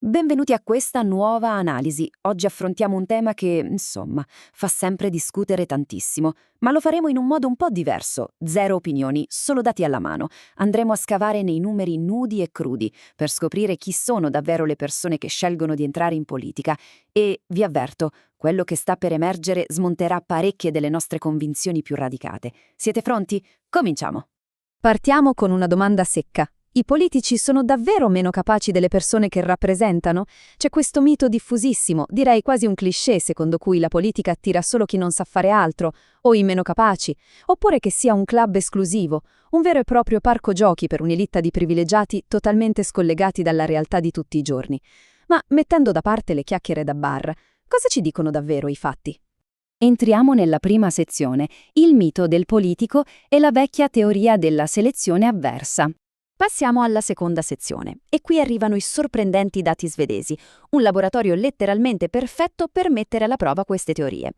Benvenuti a questa nuova analisi. Oggi affrontiamo un tema che, insomma, fa sempre discutere tantissimo, ma lo faremo in un modo un po' diverso. Zero opinioni, solo dati alla mano. Andremo a scavare nei numeri nudi e crudi per scoprire chi sono davvero le persone che scelgono di entrare in politica e, vi avverto, quello che sta per emergere smonterà parecchie delle nostre convinzioni più radicate. Siete pronti? Cominciamo! Partiamo con una domanda secca. I politici sono davvero meno capaci delle persone che rappresentano? C'è questo mito diffusissimo, direi quasi un cliché, secondo cui la politica attira solo chi non sa fare altro, o i meno capaci, oppure che sia un club esclusivo, un vero e proprio parco giochi per un'elite di privilegiati totalmente scollegati dalla realtà di tutti i giorni. Ma mettendo da parte le chiacchiere da bar, cosa ci dicono davvero i fatti? Entriamo nella prima sezione, il mito del politico e la vecchia teoria della selezione avversa. Passiamo alla seconda sezione, e qui arrivano i sorprendenti dati svedesi, un laboratorio letteralmente perfetto per mettere alla prova queste teorie.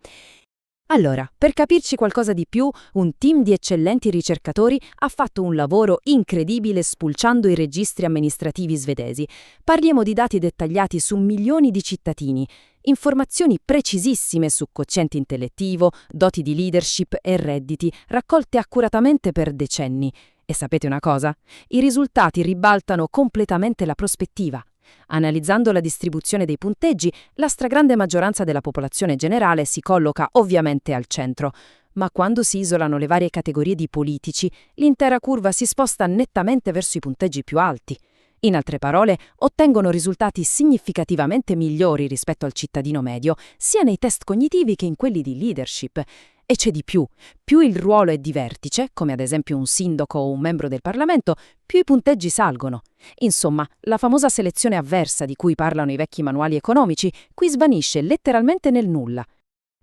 Allora, per capirci qualcosa di più, un team di eccellenti ricercatori ha fatto un lavoro incredibile spulciando i registri amministrativi svedesi. Parliamo di dati dettagliati su milioni di cittadini, informazioni precisissime su quoziente intellettivo, doti di leadership e redditi, raccolte accuratamente per decenni. E sapete una cosa? I risultati ribaltano completamente la prospettiva. Analizzando la distribuzione dei punteggi, la stragrande maggioranza della popolazione generale si colloca ovviamente al centro, ma quando si isolano le varie categorie di politici, l'intera curva si sposta nettamente verso i punteggi più alti. In altre parole, ottengono risultati significativamente migliori rispetto al cittadino medio, sia nei test cognitivi che in quelli di leadership. E c'è di più il ruolo è di vertice, come ad esempio un sindaco o un membro del Parlamento, più i punteggi salgono. Insomma, la famosa selezione avversa di cui parlano i vecchi manuali economici, qui svanisce letteralmente nel nulla.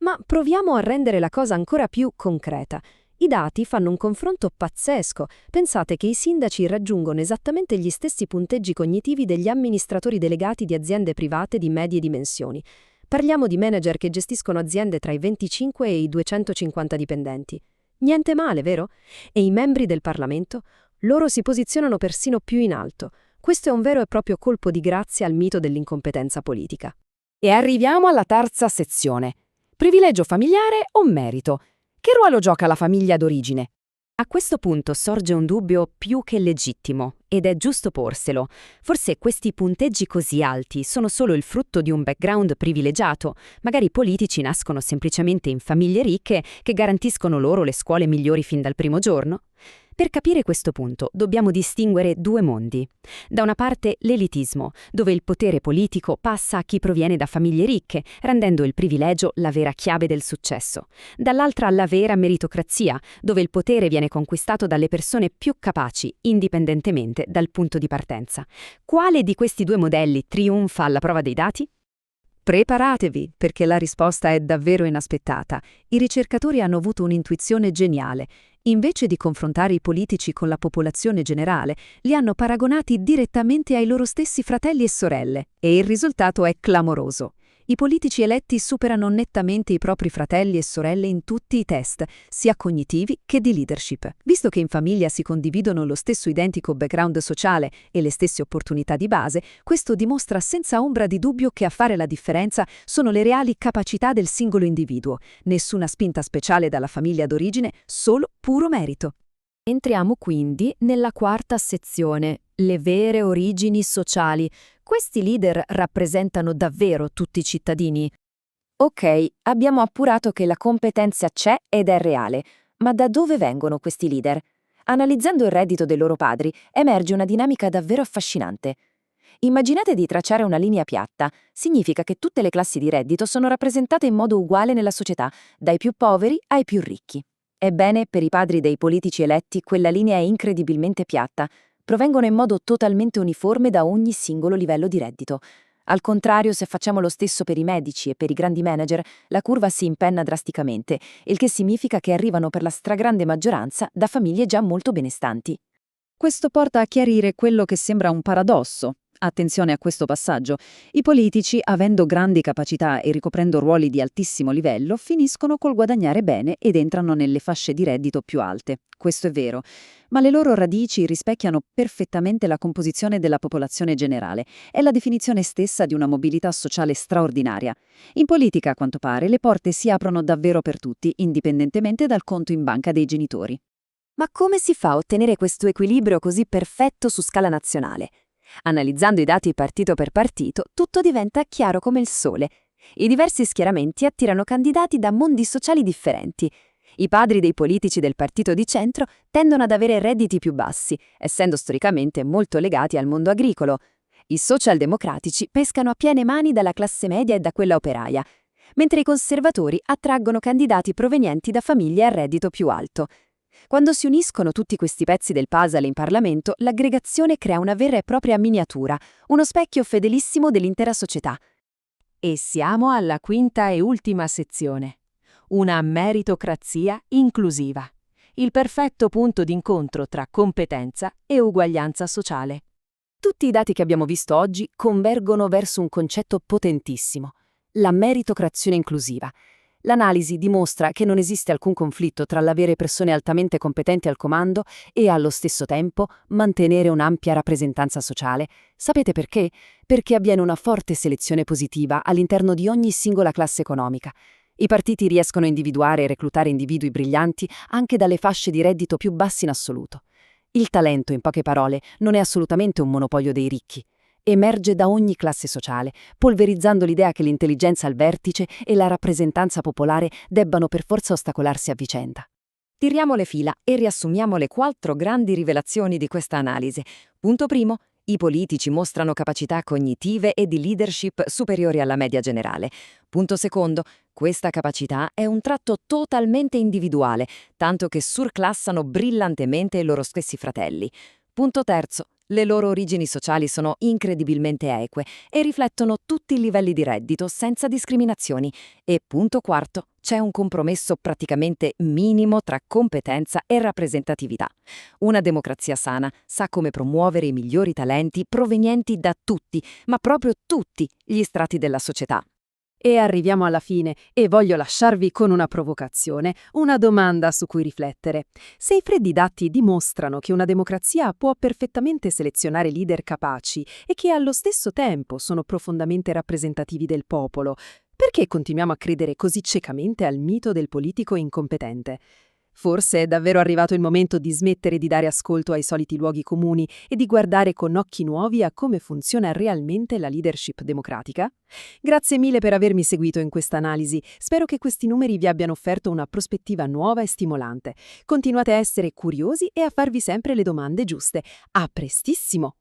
Ma proviamo a rendere la cosa ancora più concreta. I dati fanno un confronto pazzesco. Pensate che i sindaci raggiungono esattamente gli stessi punteggi cognitivi degli amministratori delegati di aziende private di medie dimensioni. Parliamo di manager che gestiscono aziende tra i 25 e i 250 dipendenti. Niente male, vero? E i membri del Parlamento? Loro si posizionano persino più in alto. Questo è un vero e proprio colpo di grazia al mito dell'incompetenza politica. E arriviamo alla terza sezione. Privilegio familiare o merito? Che ruolo gioca la famiglia d'origine? A questo punto sorge un dubbio più che legittimo, ed è giusto porselo. Forse questi punteggi così alti sono solo il frutto di un background privilegiato. Magari i politici nascono semplicemente in famiglie ricche che garantiscono loro le scuole migliori fin dal primo giorno. Per capire questo punto dobbiamo distinguere due mondi. Da una parte l'elitismo, dove il potere politico passa a chi proviene da famiglie ricche, rendendo il privilegio la vera chiave del successo. Dall'altra la vera meritocrazia, dove il potere viene conquistato dalle persone più capaci, indipendentemente dal punto di partenza. Quale di questi due modelli trionfa alla prova dei dati? Preparatevi, perché la risposta è davvero inaspettata. I ricercatori hanno avuto un'intuizione geniale. Invece di confrontare i politici con la popolazione generale, li hanno paragonati direttamente ai loro stessi fratelli e sorelle, e il risultato è clamoroso. I politici eletti superano nettamente i propri fratelli e sorelle in tutti i test, sia cognitivi che di leadership. Visto che in famiglia si condividono lo stesso identico background sociale e le stesse opportunità di base, questo dimostra senza ombra di dubbio che a fare la differenza sono le reali capacità del singolo individuo. Nessuna spinta speciale dalla famiglia d'origine, solo puro merito. Entriamo quindi nella quarta sezione, le vere origini sociali. Questi leader rappresentano davvero tutti i cittadini? Ok, abbiamo appurato che la competenza c'è ed è reale, ma da dove vengono questi leader? Analizzando il reddito dei loro padri, emerge una dinamica davvero affascinante. Immaginate di tracciare una linea piatta. Significa che tutte le classi di reddito sono rappresentate in modo uguale nella società, dai più poveri ai più ricchi. Ebbene, per i padri dei politici eletti quella linea è incredibilmente piatta. Provengono in modo totalmente uniforme da ogni singolo livello di reddito. Al contrario, se facciamo lo stesso per i medici e per i grandi manager, la curva si impenna drasticamente, il che significa che arrivano per la stragrande maggioranza da famiglie già molto benestanti. Questo porta a chiarire quello che sembra un paradosso. Attenzione a questo passaggio. I politici, avendo grandi capacità e ricoprendo ruoli di altissimo livello, finiscono col guadagnare bene ed entrano nelle fasce di reddito più alte. Questo è vero, ma le loro radici rispecchiano perfettamente la composizione della popolazione generale. È la definizione stessa di una mobilità sociale straordinaria. In politica, a quanto pare, le porte si aprono davvero per tutti, indipendentemente dal conto in banca dei genitori. Ma come si fa a ottenere questo equilibrio così perfetto su scala nazionale? Analizzando i dati partito per partito, tutto diventa chiaro come il sole. I diversi schieramenti attirano candidati da mondi sociali differenti. I padri dei politici del partito di centro tendono ad avere redditi più bassi, essendo storicamente molto legati al mondo agricolo. I socialdemocratici pescano a piene mani dalla classe media e da quella operaia, mentre i conservatori attraggono candidati provenienti da famiglie a reddito più alto. Quando si uniscono tutti questi pezzi del puzzle in Parlamento, l'aggregazione crea una vera e propria miniatura, uno specchio fedelissimo dell'intera società. E siamo alla quinta e ultima sezione. Una meritocrazia inclusiva. Il perfetto punto d'incontro tra competenza e uguaglianza sociale. Tutti i dati che abbiamo visto oggi convergono verso un concetto potentissimo: la meritocrazia inclusiva. L'analisi dimostra che non esiste alcun conflitto tra l'avere persone altamente competenti al comando e, allo stesso tempo, mantenere un'ampia rappresentanza sociale. Sapete perché? Perché avviene una forte selezione positiva all'interno di ogni singola classe economica. I partiti riescono a individuare e reclutare individui brillanti anche dalle fasce di reddito più bassi in assoluto. Il talento, in poche parole, non è assolutamente un monopolio dei ricchi. Emerge da ogni classe sociale, polverizzando l'idea che l'intelligenza al vertice e la rappresentanza popolare debbano per forza ostacolarsi a vicenda. Tiriamo le fila e riassumiamo le 4 grandi rivelazioni di questa analisi. Punto primo: i politici mostrano capacità cognitive e di leadership superiori alla media generale. Punto secondo: questa capacità è un tratto totalmente individuale, tanto che surclassano brillantemente i loro stessi fratelli. Punto terzo: le loro origini sociali sono incredibilmente eque e riflettono tutti i livelli di reddito senza discriminazioni. E punto quarto: c'è un compromesso praticamente minimo tra competenza e rappresentatività. Una democrazia sana sa come promuovere i migliori talenti provenienti da tutti, ma proprio tutti, gli strati della società. E arriviamo alla fine e voglio lasciarvi con una provocazione, una domanda su cui riflettere. Se i freddi dati dimostrano che una democrazia può perfettamente selezionare leader capaci e che allo stesso tempo sono profondamente rappresentativi del popolo, perché continuiamo a credere così ciecamente al mito del politico incompetente? Forse è davvero arrivato il momento di smettere di dare ascolto ai soliti luoghi comuni e di guardare con occhi nuovi a come funziona realmente la leadership democratica? Grazie mille per avermi seguito in questa analisi. Spero che questi numeri vi abbiano offerto una prospettiva nuova e stimolante. Continuate a essere curiosi e a farvi sempre le domande giuste. A prestissimo!